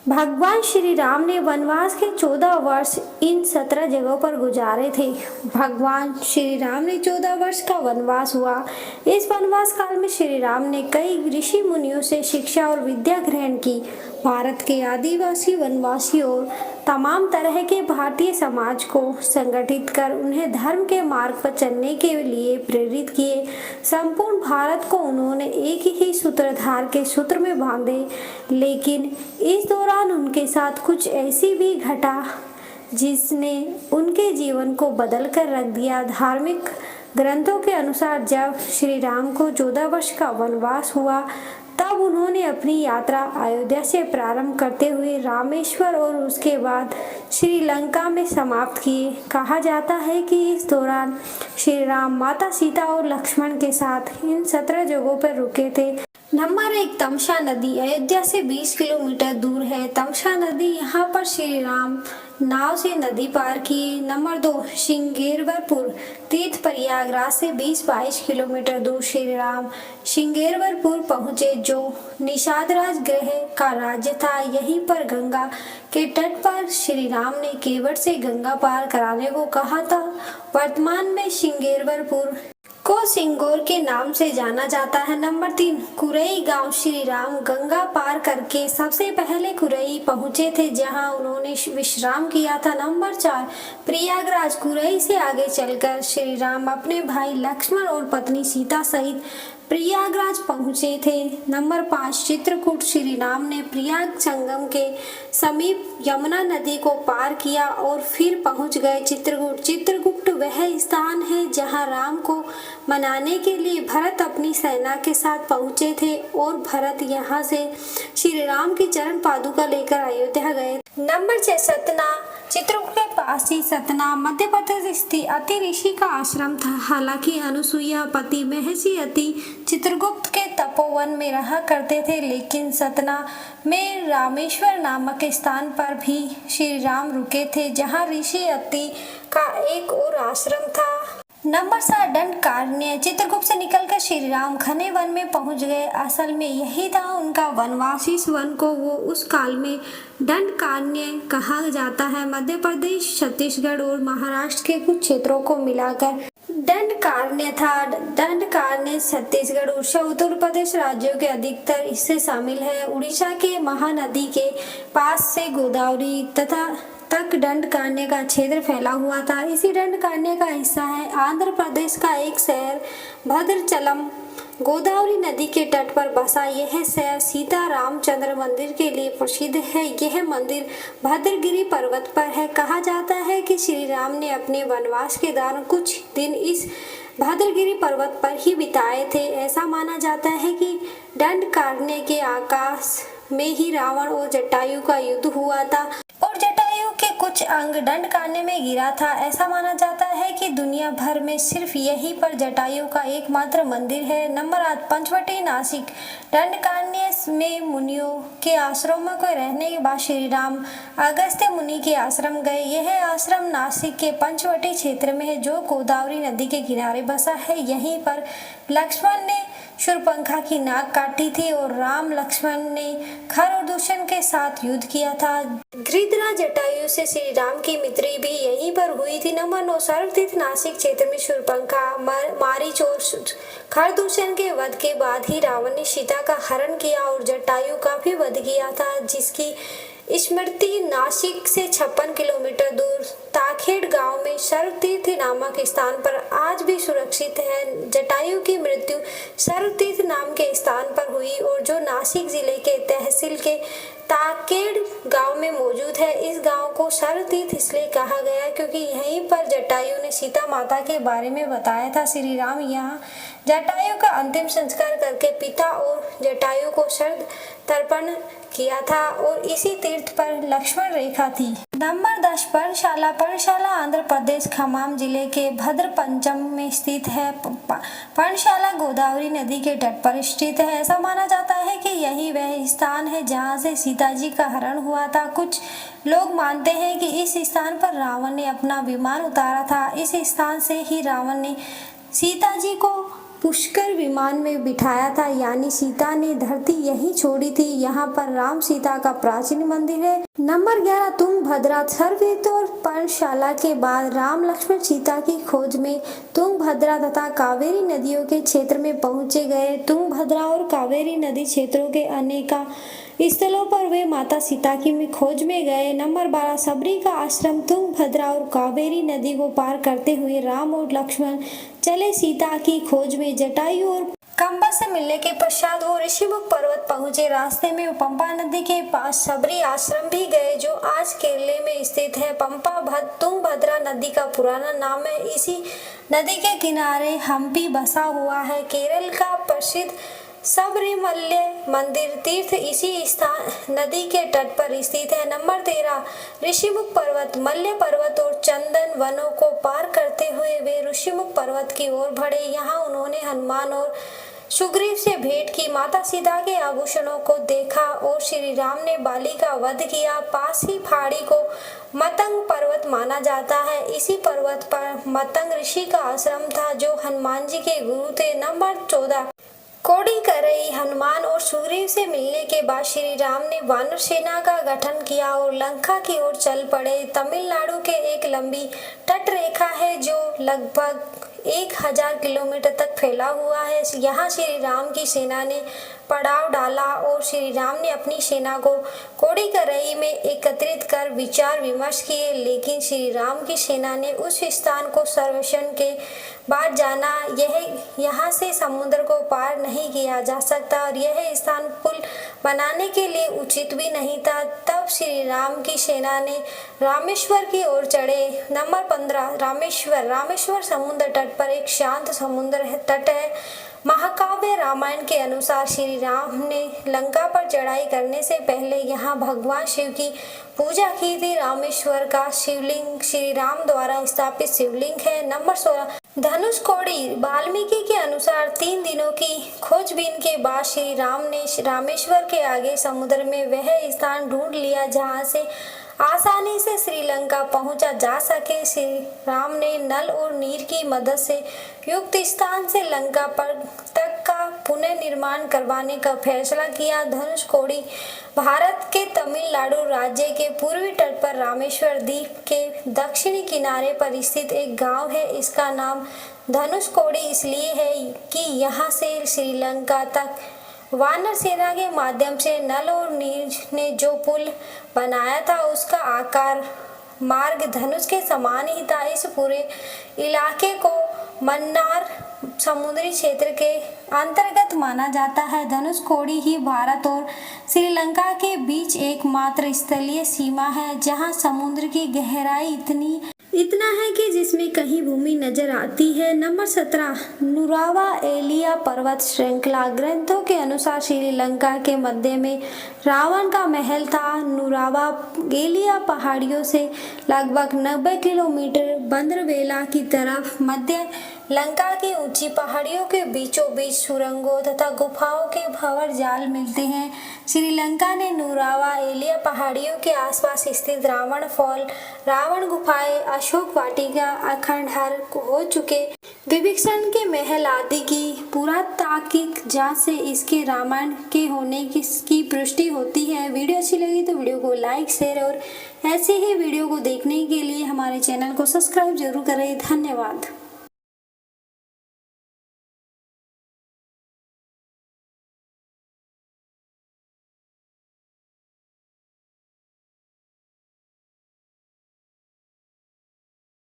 भगवान श्री राम ने वनवास के 14 वर्ष इन 17 जगहों पर गुजारे थे। भगवान श्री राम ने 14 वर्ष का वनवास हुआ। इस वनवास काल में श्री राम ने कई ऋषि मुनियों से शिक्षा और विद्या ग्रहण की। भारत के आदिवासी वनवासी और तमाम तरह के भारतीय समाज को संगठित कर उन्हें धर्म के मार्ग पर चलने के लिए प्रेरित किए। संपूर्ण भारत को उन्होंने एक ही सूत्रधार के सूत्र में बांधे। लेकिन इस दौरान उनके साथ कुछ ऐसी भी घटा जिसने उनके जीवन को बदल कर रख दिया। धार्मिक ग्रंथों के अनुसार जब श्री राम को 14 वर्ष का वनवास हुआ तब उन्होंने अपनी यात्रा अयोध्या से प्रारंभ करते हुए रामेश्वर और उसके बाद श्रीलंका में समाप्त किए। कहा जाता है कि इस दौरान श्री राम माता सीता और लक्ष्मण के साथ इन 17 जगहों पर रुके थे। नंबर 1, तमसा नदी अयोध्या से 20 किलोमीटर दूर है। तमसा नदी यहाँ पर श्री राम नाव से नदी पार किए। नंबर 2, श्रृंगेरवरपुर तीर्थ प्रयागराज से 20-22 किलोमीटर दूर श्री राम श्रृंगेरवरपुर पहुँचे, जो निषादराज ग्रह का राज्य था। यहीं पर गंगा के तट पर श्री राम ने केवट से गंगा पार कराने को कहा था। वर्तमान में श्रृंगेरवरपुर को सिंगोर के नाम से जाना जाता है। नंबर 3, कुरई गांव श्री राम गंगा पार करके सबसे पहले कुरई पहुंचे थे, जहां उन्होंने विश्राम किया था। नंबर 4, प्रयागराज कुरई से आगे चलकर श्री राम अपने भाई लक्ष्मण और पत्नी सीता सहित प्रयागराज पहुंचे थे। नंबर 5, चित्रकूट श्री राम ने प्रयाग संगम के समीप यमुना नदी को पार किया और फिर पहुंच गए चित्रकूट। चित्रकूट वह स्थान है जहां राम को मनाने के लिए भरत अपनी सेना के साथ पहुंचे थे और भरत यहां से श्री राम की चरण पादुका लेकर अयोध्या गए। नंबर 6, सतना चित्रकूट के पास ही सतना मध्य प्रदेश स्थित अति ऋषि का आश्रम था। हालांकि अनुसुईया पति महर्षि अति चित्रगुप्त के तपोवन में रहा करते थे, लेकिन सतना में रामेश्वर नामक स्थान पर भी श्री राम रुके थे, जहां ऋषि अति का एक और आश्रम था। नंबर 7, दंडकारण्य चित्रकूट से निकलकर श्री राम घने वन में पहुंच गए। असल में यही था उनका वनवास। इस वन को वो उस काल में दंडकारण्य कहा जाता है। मध्य प्रदेश, छत्तीसगढ़ और महाराष्ट्र के कुछ क्षेत्रों को मिलाकर दंडकारण्य था। दंडकारण्य छत्तीसगढ़, उड़ीसा, उत्तर प्रदेश राज्यों के अधिकतर इससे शामिल है। उड़ीसा के महानदी के पास से गोदावरी तक दंडकारण्य का क्षेत्र फैला हुआ था। इसी दंडकारण्य का हिस्सा है आंध्र प्रदेश का एक शहर भद्राचलम। गोदावरी नदी के तट पर बसा यह शहर सीता रामचंद्र मंदिर के लिए प्रसिद्ध है। यह मंदिर भद्रगिरि पर्वत पर है। कहा जाता है कि श्री राम ने अपने वनवास के दौरान कुछ दिन इस भद्रगिरि पर्वत पर ही बिताए थे। ऐसा माना जाता है कि दंडकारण्य के आकाश में ही रावण और जटायु का युद्ध हुआ था और जटायु के कुछ अंग दंडकारण्य में गिरा था। ऐसा माना जाता है कि दुनिया भर में सिर्फ यहीं पर जटायु का एकमात्र मंदिर है। नंबर 8, पंचवटी नासिक दंडकारण्य में मुनियों के आश्रमों को रहने के बाद श्री राम अगस्त्य मुनि के आश्रम गए। यह आश्रम नासिक के पंचवटी क्षेत्र में है, जो गोदावरी नदी के किनारे बसा है। यहीं पर लक्ष्मण ने शूर्पणखा की नाक काटी थी और राम लक्ष्मण ने खर और दूषण के साथ युद्ध किया था। धृतराज जटायु से श्री राम की मित्री भी यहीं पर हुई थी। नंबर 9, सर्वतीर्थ नासिक क्षेत्र में शूर्पणखा, मारीच और खरदूषण के वध के बाद ही रावण ने सीता का हरण किया और जटायु का भी वध किया था, जिसकी स्मृति नासिक से 56 किलोमीटर दूर ताखेड़ गांव में सर्वतीर्थ नामक स्थान पर आज भी सुरक्षित है। जटायु की मृत्यु सर्वतीर्थ नाम के स्थान पर हुई और जो नासिक जिले के तहसील के ताकेड़ गांव में मौजूद है। इस गांव को सर्वतीर्थ इसलिए कहा गया क्योंकि यहीं पर जटायु ने सीता माता के बारे में बताया था। श्री राम यहाँ जटायु का अंतिम संस्कार करके पिता और जटायु को शरद तर्पण किया था और इसी तीर्थ पर लक्ष्मण रेखा थी। नंबर 10, पर्णशाला। पर्णशाला आंध्र प्रदेश खम्मम जिले के भद्रपंचम में स्थित है। पर्णशाला गोदावरी नदी के तट पर स्थित है। ऐसा माना जाता है कि यही वह स्थान है जहां से सीता जी का हरण हुआ था। कुछ लोग मानते हैं कि इस स्थान पर रावण ने अपना विमान उतारा था। इस स्थान से ही रावण ने सीता जी को पुष्कर विमान में बिठाया था, यानी सीता ने धरती यहीं छोड़ी थी। यहाँ पर राम सीता का प्राचीन मंदिर है। नंबर 11 तुंगभद्रा। सर्ववेद और पर्णशाला के बाद राम लक्ष्मण सीता की खोज में तुंगभद्रा तथा कावेरी नदियों के क्षेत्र में पहुंचे गए। तुंगभद्रा और कावेरी नदी क्षेत्रों के अनेका स्थलों पर वे माता सीता की खोज में गए। नंबर 12 सबरी का आश्रम। तुंगभद्रा और कावेरी नदी को पार करते हुए राम और लक्ष्मण चले सीता की खोज में। जटायु और कंबा से मिलने के पश्चात वो ऋषिमुख पर्वत पहुंचे। रास्ते में वो पंपा नदी के पास सबरी आश्रम भी गए, जो आज केरल में स्थित है। पंपा तुंगभद्रा नदी का पुराना नाम है। इसी नदी के किनारे हम्पी बसा हुआ है। केरल का प्रसिद्ध सबरीमल्य मंदिर तीर्थ इसी स्थान नदी के तट पर स्थित है। नंबर 13 ऋषिमुख पर्वत। मल्य पर्वत और चंदन वनों को पार करते हुए वे ऋषिमुख पर्वत की ओर बढ़े। यहाँ उन्होंने हनुमान और सुग्रीव से भेंट की, माता सीता के आभूषणों को देखा और श्री राम ने बाली का वध किया। पास ही पहाड़ी को मतंग पर्वत माना जाता है। इसी पर्वत पर मतंग ऋषि का आश्रम था, जो हनुमान जी के गुरु थे। नंबर 14 कोडी करई। हनुमान और सुग्रीव से मिलने के बाद श्री राम ने वानर सेना का गठन किया और लंका की ओर चल पड़े। तमिलनाडु के एक लंबी तट रेखा है, जो लगभग 1000 किलोमीटर तक फैला हुआ है। यहाँ श्री राम की सेना ने पड़ाव डाला और श्री राम ने अपनी सेना को कोडीकरई में एकत्रित कर विचार विमर्श किए, लेकिन श्री राम की सेना ने उस स्थान को सर्वेक्षण के बाद जाना। यहाँ से समुद्र को पार नहीं किया जा सकता और यह स्थान पुल बनाने के लिए उचित भी नहीं था। तब श्री राम की सेना ने रामेश्वर की ओर चढ़े। नंबर 15 रामेश्वर। रामेश्वर समुद्र तट पर एक शांत समुद्र तट है। महाकाव्य रामायण के अनुसार श्री राम ने लंका पर चढ़ाई करने से पहले यहाँ भगवान शिव की पूजा की थी। रामेश्वर का शिवलिंग श्री राम द्वारा स्थापित शिवलिंग है। नंबर 16 धनुषकोडी। वाल्मीकि के अनुसार 3 दिनों की खोजबीन के बाद श्री राम ने रामेश्वर के आगे समुद्र में वह स्थान ढूंढ लिया जहाँ से आसानी से श्रीलंका पहुंचा जा सके। श्री राम ने नल और नीर की मदद से युक्त स्थान से लंका पर तक का पुनर्निर्माण करवाने का फैसला किया। धनुषकोडी भारत के तमिलनाडु राज्य के पूर्वी तट पर रामेश्वर द्वीप के दक्षिणी किनारे पर स्थित एक गांव है। इसका नाम धनुषकोडी इसलिए है कि यहाँ से श्रीलंका तक वानर सेना के माध्यम से नल और नीर ने जो पुल बनाया था, उसका आकार मार्ग धनुष के समान ही था। इस पूरे इलाके को मन्नार समुद्री क्षेत्र के अंतर्गत माना जाता है। धनुषकोडी ही भारत और श्रीलंका के बीच एकमात्र स्थलीय सीमा है, जहां समुद्र की गहराई इतना है कि जिसमें कहीं भूमि नजर आती है। नंबर 17 नुरावा एलिया पर्वत श्रृंखला। ग्रंथों के अनुसार श्रीलंका के मध्य में रावण का महल था। नुरावा एलिया पहाड़ियों से लगभग 90 किलोमीटर बंदरवेला की तरफ मध्य लंका की ऊंची पहाड़ियों के बीचों बीच सुरंगों तथा गुफाओं के भंवर जाल मिलते हैं। श्रीलंका ने नुरावा एलिया पहाड़ियों के आसपास स्थित रावण फॉल, रावण गुफाएं, अशोक वाटिका, अखंडहर हो चुके विभीषण के महल आदि की पुरातात्विक जांच से इसके रामायण के होने की पुष्टि होती है। वीडियो अच्छी लगी तो वीडियो को लाइक, शेयर और ऐसे ही वीडियो को देखने के लिए हमारे चैनल को सब्सक्राइब जरूर करें। धन्यवाद।